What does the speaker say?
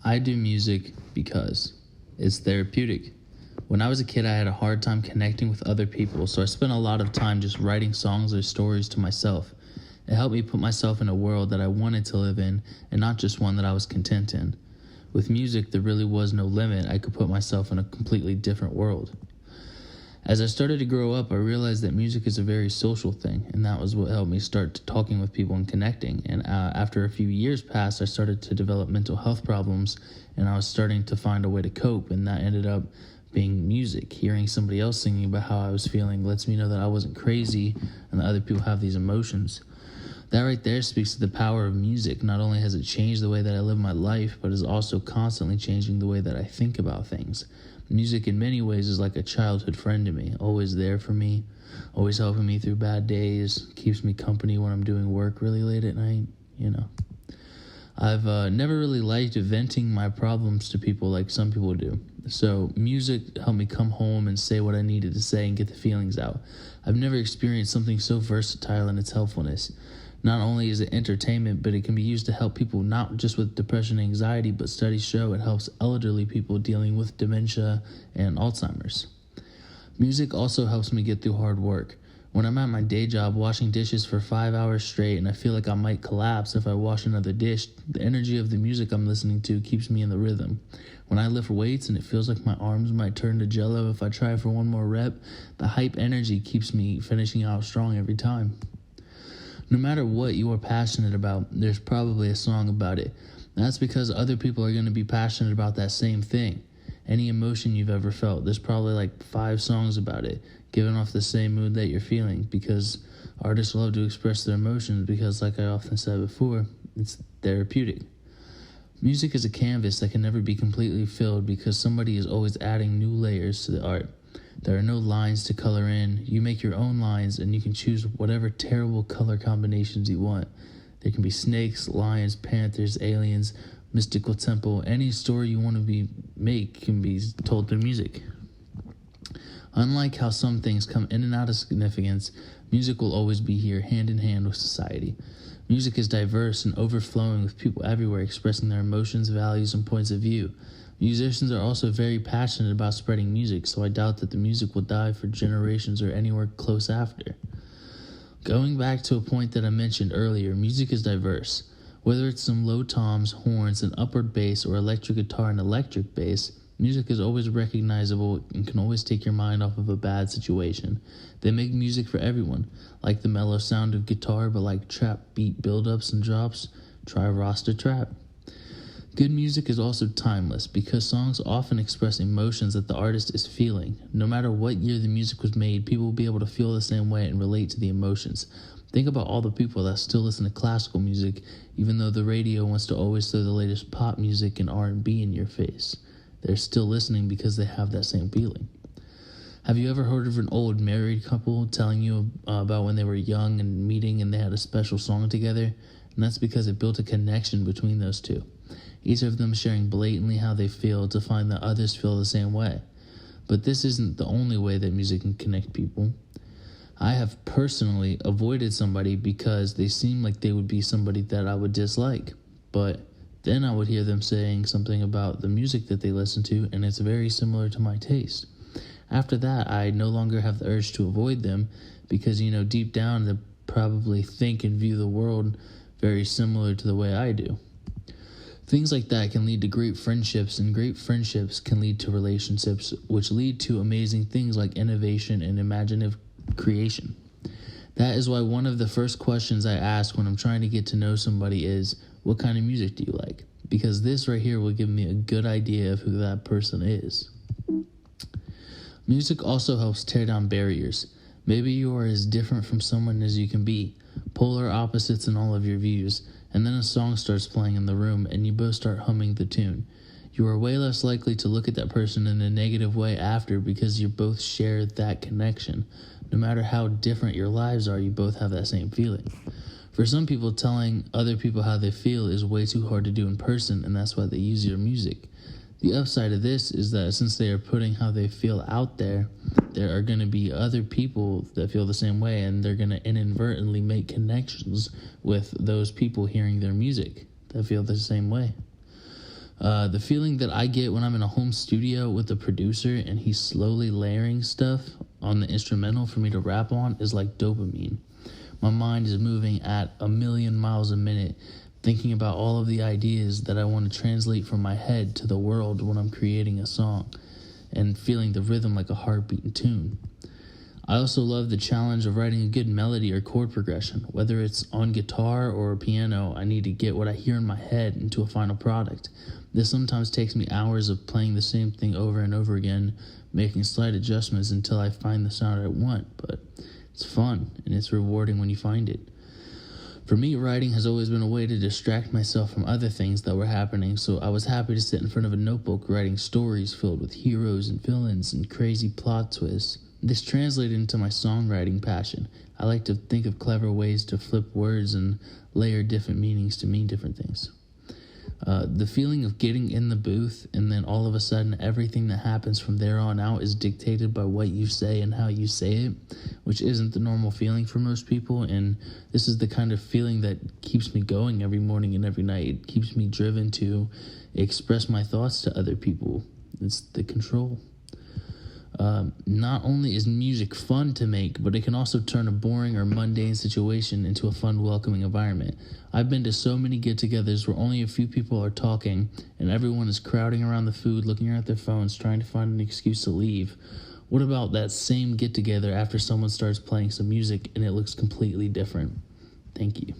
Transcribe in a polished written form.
I do music because it's therapeutic. When I was a kid, I had a hard time connecting with other people, so I spent a lot of time just writing songs or stories to myself. It helped me put myself in a world that I wanted to live in and not just one that I was content in. With music, there really was no limit. I could put myself in a completely different world. As I started to grow up, I realized that music is a very social thing, and that was what helped me start talking with people and connecting. And after a few years passed, I started to develop mental health problems, and I was starting to find a way to cope, and that ended up being music. Hearing somebody else singing about how I was feeling lets me know that I wasn't crazy and that other people have these emotions. That right there speaks to the power of music. Not only has it changed the way that I live my life, but is also constantly changing the way that I think about things. Music in many ways is like a childhood friend to me, always there for me, always helping me through bad days, keeps me company when I'm doing work really late at night. I've never really liked venting my problems to people like some people do. So music helped me come home and say what I needed to say and get the feelings out. I've never experienced something so versatile in its helpfulness. Not only is it entertainment, but it can be used to help people not just with depression and anxiety, but studies show it helps elderly people dealing with dementia and Alzheimer's. Music also helps me get through hard work. When I'm at my day job washing dishes for 5 hours straight and I feel like I might collapse if I wash another dish, the energy of the music I'm listening to keeps me in the rhythm. When I lift weights and it feels like my arms might turn to jello if I try for one more rep, the hype energy keeps me finishing out strong every time. No matter what you are passionate about, there's probably a song about it. That's because other people are going to be passionate about that same thing. Any emotion you've ever felt, there's probably like 5 songs about it, giving off the same mood that you're feeling, because artists love to express their emotions because, like I often said before, it's therapeutic. Music is a canvas that can never be completely filled because somebody is always adding new layers to the art. There are no lines to color in. You make your own lines and you can choose whatever terrible color combinations you want. There can be snakes, lions, panthers, aliens, mystical temple. Any story you want to make can be told through music. Unlike how some things come in and out of significance, music will always be here hand in hand with society. Music is diverse and overflowing with people everywhere expressing their emotions, values, and points of view. Musicians are also very passionate about spreading music, so I doubt that the music will die for generations or anywhere close after. Going back to a point that I mentioned earlier, music is diverse. Whether it's some low toms, horns, an upward bass, or electric guitar and electric bass, music is always recognizable and can always take your mind off of a bad situation. They make music for everyone, like the mellow sound of guitar but like trap beat build-ups and drops. Try Rasta Trap. Good music is also timeless because songs often express emotions that the artist is feeling. No matter what year the music was made, people will be able to feel the same way and relate to the emotions. Think about all the people that still listen to classical music, even though the radio wants to always throw the latest pop music and R&B in your face. They're still listening because they have that same feeling. Have you ever heard of an old married couple telling you about when they were young and meeting and they had a special song together? And that's because it built a connection between those two. Each of them sharing blatantly how they feel to find that others feel the same way. But this isn't the only way that music can connect people. I have personally avoided somebody because they seemed like they would be somebody that I would dislike. But then I would hear them saying something about the music that they listen to, and it's very similar to my taste. After that, I no longer have the urge to avoid them because, deep down they probably think and view the world very similar to the way I do. Things like that can lead to great friendships, and great friendships can lead to relationships, which lead to amazing things like innovation and imaginative creation. That is why one of the first questions I ask when I'm trying to get to know somebody is, what kind of music do you like? Because this right here will give me a good idea of who that person is. Music also helps tear down barriers. Maybe you are as different from someone as you can be, polar opposites in all of your views, and then a song starts playing in the room and you both start humming the tune. You are way less likely to look at that person in a negative way after because you both share that connection. No matter how different your lives are, you both have that same feeling. For some people, telling other people how they feel is way too hard to do in person, and that's why they use your music. The upside of this is that since they are putting how they feel out there are going to be other people that feel the same way, and they're going to inadvertently make connections with those people hearing their music that feel the same way. The feeling that I get when I'm in a home studio with a producer and he's slowly layering stuff on the instrumental for me to rap on is like dopamine. My mind is moving at 1,000,000 miles a minute, thinking about all of the ideas that I want to translate from my head to the world when I'm creating a song, and feeling the rhythm like a heartbeat and tune. I also love the challenge of writing a good melody or chord progression. Whether it's on guitar or piano, I need to get what I hear in my head into a final product. This sometimes takes me hours of playing the same thing over and over again, making slight adjustments until I find the sound I want, but it's fun and it's rewarding when you find it. For me, writing has always been a way to distract myself from other things that were happening, so I was happy to sit in front of a notebook writing stories filled with heroes and villains and crazy plot twists. This translated into my songwriting passion. I like to think of clever ways to flip words and layer different meanings to mean different things. The feeling of getting in the booth and then all of a sudden everything that happens from there on out is dictated by what you say and how you say it, which isn't the normal feeling for most people, and this is the kind of feeling that keeps me going every morning and every night. It keeps me driven to express my thoughts to other people. It's the control. Not only is music fun to make, but it can also turn a boring or mundane situation into a fun, welcoming environment. I've been to so many get-togethers where only a few people are talking, and everyone is crowding around the food, looking at their phones, trying to find an excuse to leave. What about that same get-together after someone starts playing some music and it looks completely different? Thank you.